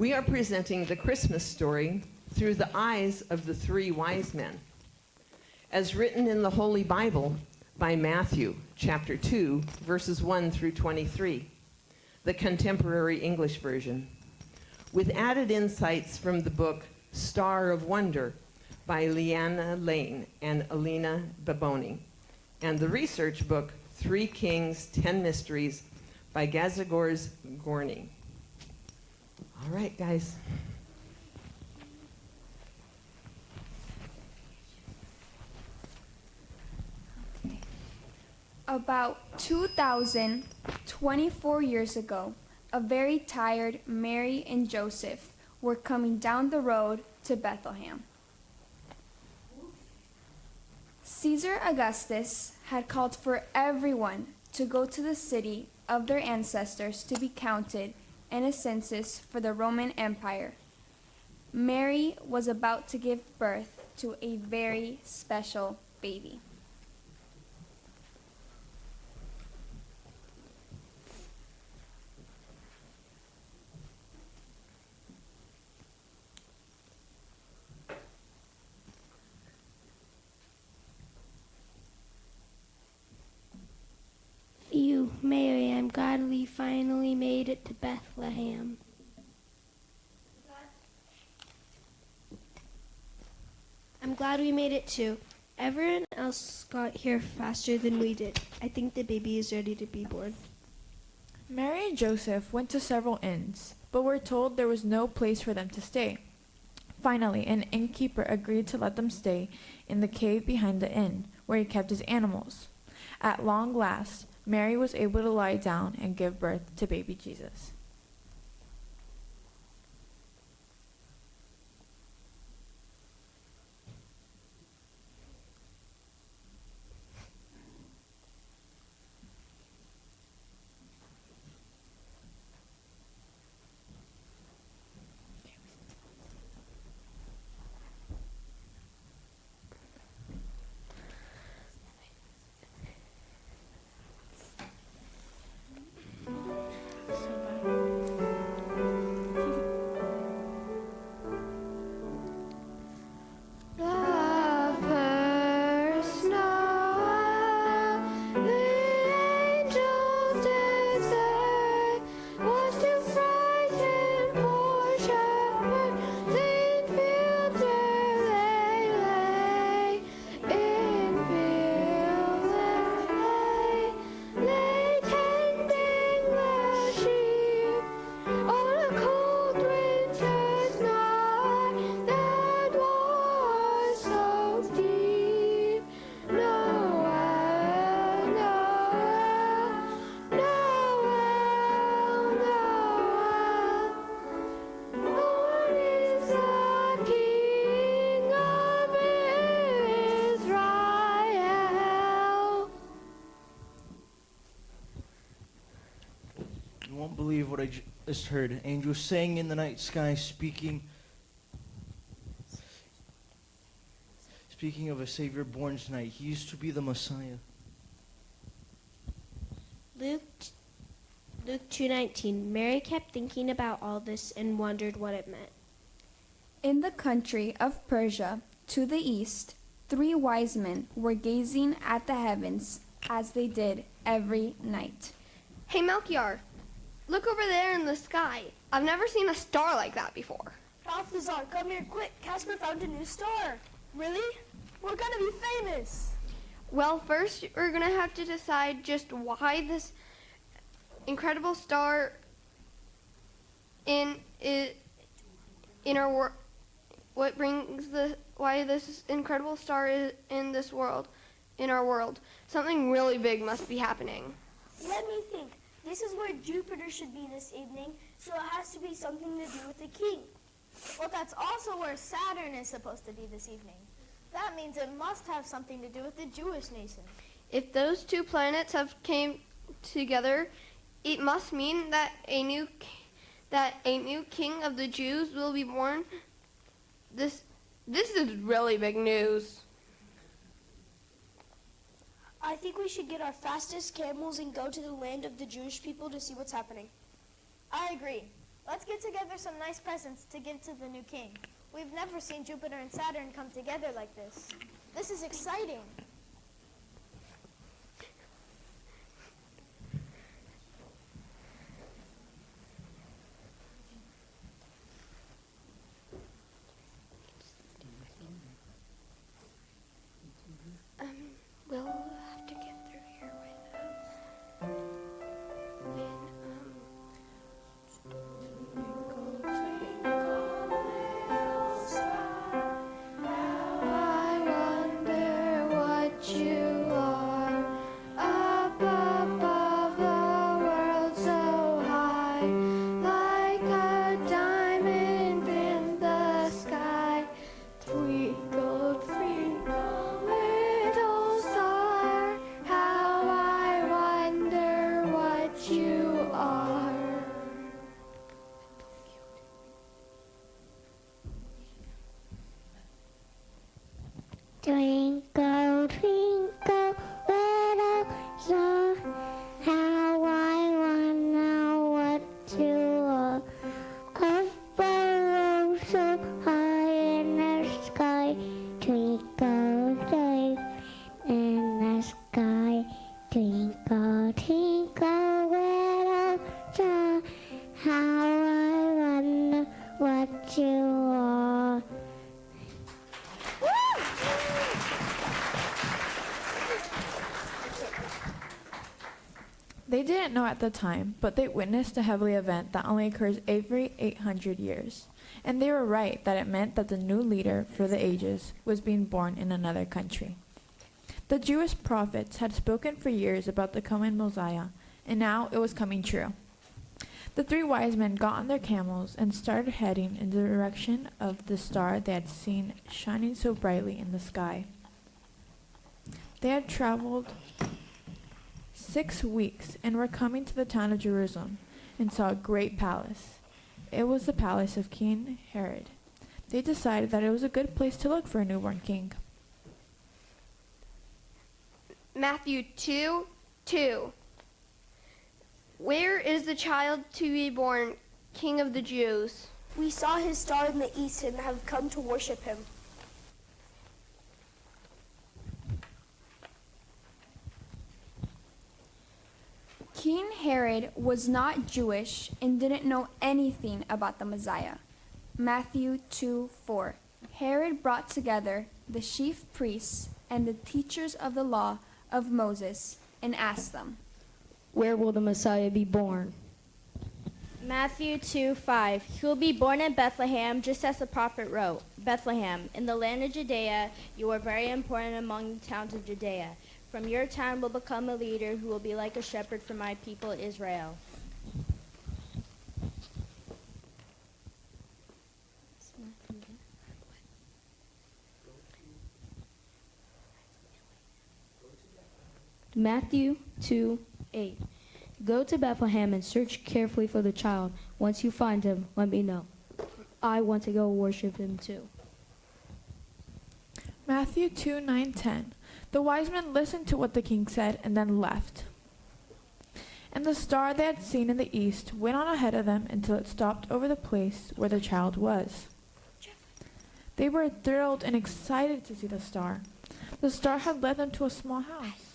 We are presenting the Christmas story through the eyes of the three wise men, as written in the Holy Bible by Matthew, chapter 2, verses 1 through 23, the Contemporary English Version, with added insights from the book Star of Wonder by Leanna Lane and Alina Baboni, and the research book 3 Kings, 10 Mysteries by Gazagorz Gorny. All right, guys. About 2,024 years ago, a very tired Mary and Joseph were coming down the road to Bethlehem. Caesar Augustus had called for everyone to go to the city of their ancestors to be counted in a census for the Roman Empire. Mary was about to give birth to a very special baby. You, Mary, I'm glad we finally made it to Bethlehem. I'm glad we made it too. Everyone else got here faster than we did. I think the baby is ready to be born. Mary and Joseph went to several inns, but were told there was no place for them to stay. Finally, an innkeeper agreed to let them stay in the cave behind the inn, where he kept his animals. At long last, Mary was able to lie down and give birth to baby Jesus. You won't believe what I just heard. Angels sang in the night sky, speaking of a Savior born tonight. He used to be the Messiah. Luke 2:19. Mary kept thinking about all this and wondered what it meant. In the country of Persia, to the east, 3 wise men were gazing at the heavens as they did every night. Hey, Melchior, look over there in the sky. I've never seen a star like that before. Balthazar, come here quick. Casper found a new star. Really? We're gonna be famous. Well, first we're going to have to decide just why this incredible star in our world, why this incredible star is in this world, in our world. Something really big must be happening. Let me think. This is where Jupiter should be this evening, so it has to be something to do with the king. Well, that's also where Saturn is supposed to be this evening. That means it must have something to do with the Jewish nation. If those 2 planets have came together, it must mean that a new king of the Jews will be born. This is really big news. I think we should get our fastest camels and go to the land of the Jewish people to see what's happening. I agree. Let's get together some nice presents to give to the new king. We've never seen Jupiter and Saturn come together like this. This is exciting. We'll have to get through here I wonder what you are up above the world so high, like a diamond in the sky. Twinkle, twinkle, little star, how I wonder what you are. Twinkle, twinkle, little star, how I wonder what you are. Up above so high in the sky, twinkle, twinkle in the sky. Twinkle, twinkle, little star, how I wonder what you are. They didn't know at the time, but they witnessed a heavenly event that only occurs every 800 years. And they were right that it meant that the new leader for the ages was being born in another country. The Jewish prophets had spoken for years about the coming Messiah, and now it was coming true. The three wise men got on their camels and started heading in the direction of the star they had seen shining so brightly in the sky. They had traveled 6 weeks and were coming to the town of Jerusalem and saw a great palace. It was the palace of King Herod. They decided that it was a good place to look for a newborn king. Matthew 2:2. Where is the child to be born, King of the Jews? We saw his star in the east and have come to worship him. King Herod was not Jewish and didn't know anything about the Messiah. Matthew 2:4. Herod brought together the chief priests and the teachers of the law of Moses and asked them, Where will the Messiah be born? Matthew 2:5. He will be born in Bethlehem, just as the prophet wrote. Bethlehem, in the land of Judea, you are very important among the towns of Judea. From your town will become a leader who will be like a shepherd for my people Israel. Matthew 2:8. Go to Bethlehem and search carefully for the child. Once you find him, let me know. I want to go worship him too. Matthew 2:9-10. The wise men listened to what the king said and then left. And the star they had seen in the east went on ahead of them until it stopped over the place where the child was. They were thrilled and excited to see the star. The star had led them to a small house.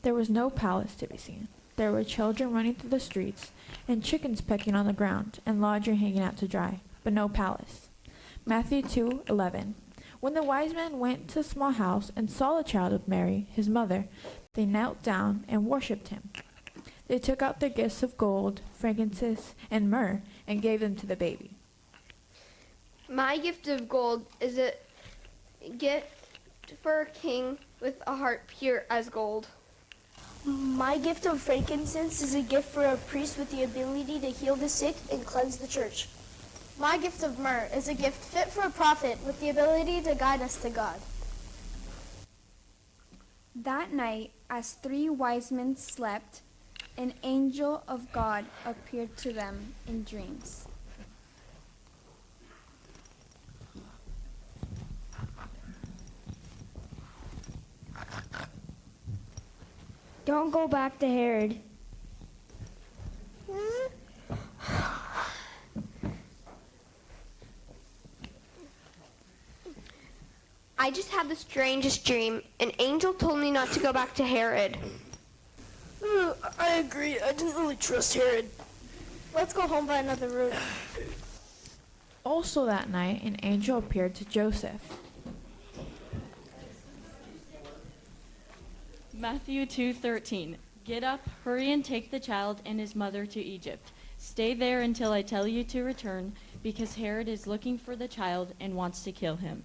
There was no palace to be seen. There were children running through the streets, and chickens pecking on the ground, and laundry hanging out to dry, but no palace. Matthew 2:11. When the wise men went to the small house and saw the child with Mary, his mother, they knelt down and worshipped him. They took out their gifts of gold, frankincense, and myrrh, and gave them to the baby. My gift of gold is a gift for a king with a heart pure as gold. My gift of frankincense is a gift for a priest with the ability to heal the sick and cleanse the church. My gift of myrrh is a gift fit for a prophet with the ability to guide us to God. That night, as three wise men slept, an angel of God appeared to them in dreams. Don't go back to Herod. I just had the strangest dream. An angel told me not to go back to Herod. I agree. I didn't really trust Herod. Let's go home by another route. Also that night, an angel appeared to Joseph. Matthew 2:13. Get up, hurry and take the child and his mother to Egypt. Stay there until I tell you to return, because Herod is looking for the child and wants to kill him.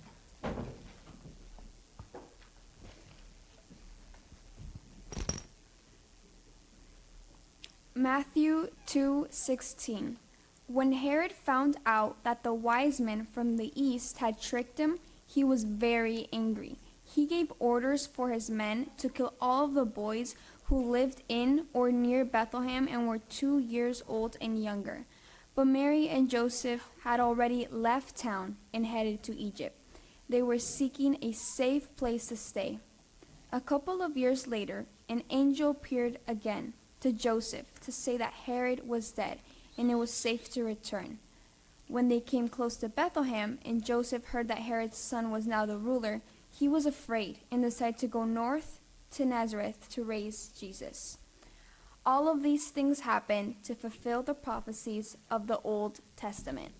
Matthew 2:16. When Herod found out that the wise men from the east had tricked him, he was very angry. He gave orders for his men to kill all of the boys who lived in or near Bethlehem and were 2 years old and younger. But Mary and Joseph had already left town and headed to Egypt. They were seeking a safe place to stay. A couple of years later, an angel appeared again to Joseph to say that Herod was dead and it was safe to return. When they came close to Bethlehem and Joseph heard that Herod's son was now the ruler, he was afraid and decided to go north to Nazareth to raise Jesus. All of these things happened to fulfill the prophecies of the Old Testament.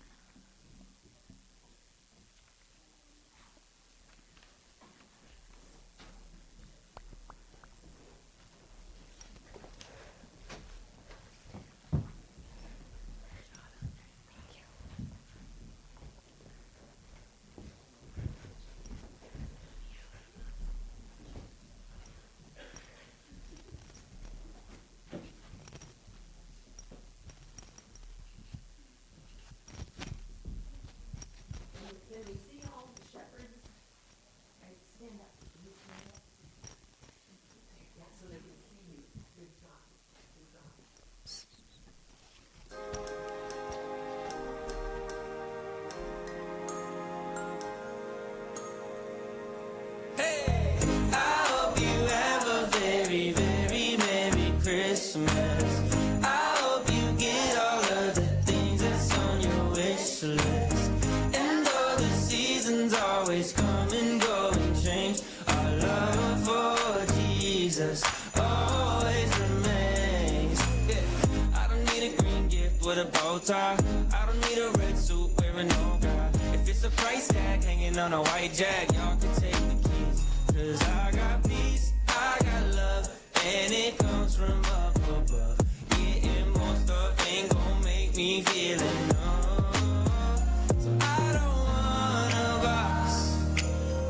With a bow tie, I don't need a red suit wearing no guy. If it's a price tag hanging on a white jag, y'all can take the keys. 'Cause I got peace, I got love, and it comes from up above. Getting more stuff ain't gon' make me feel enough. So I don't want a box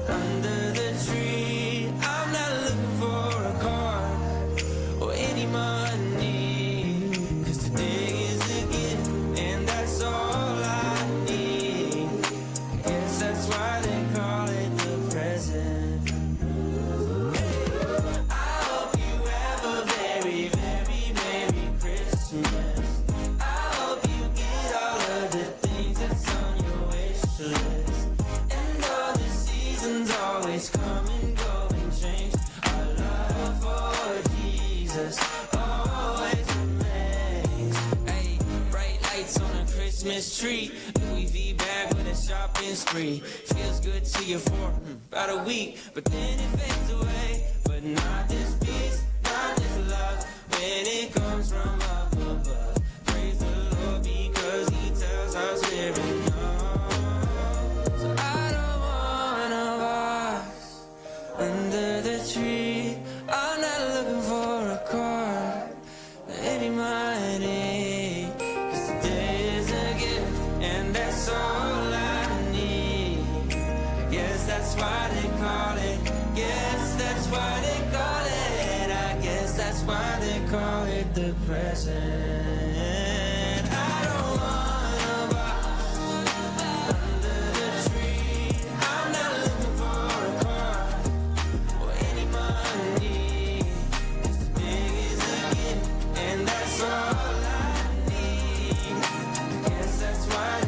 under the tree. I'm not looking for a car or any money. Christmas tree, Louis V bag with a shopping spree. Feels good to you for about a week, but then it fades away. But not this peace, not this love, when it comes from up above. Praise the Lord because He tells us we're enough. So I don't want a box under the tree. I'm not looking for a car or any money. All I need. Yes, that's why they call it. Yes, that's why they call it. I guess that's why they call it the present. I don't want a box under the tree. I'm not looking for a car or any money. As big as a gift, and that's all I need. Yes, that's why they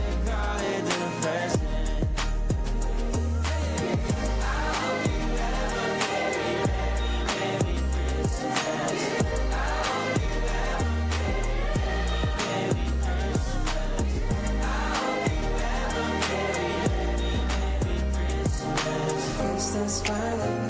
satisfy the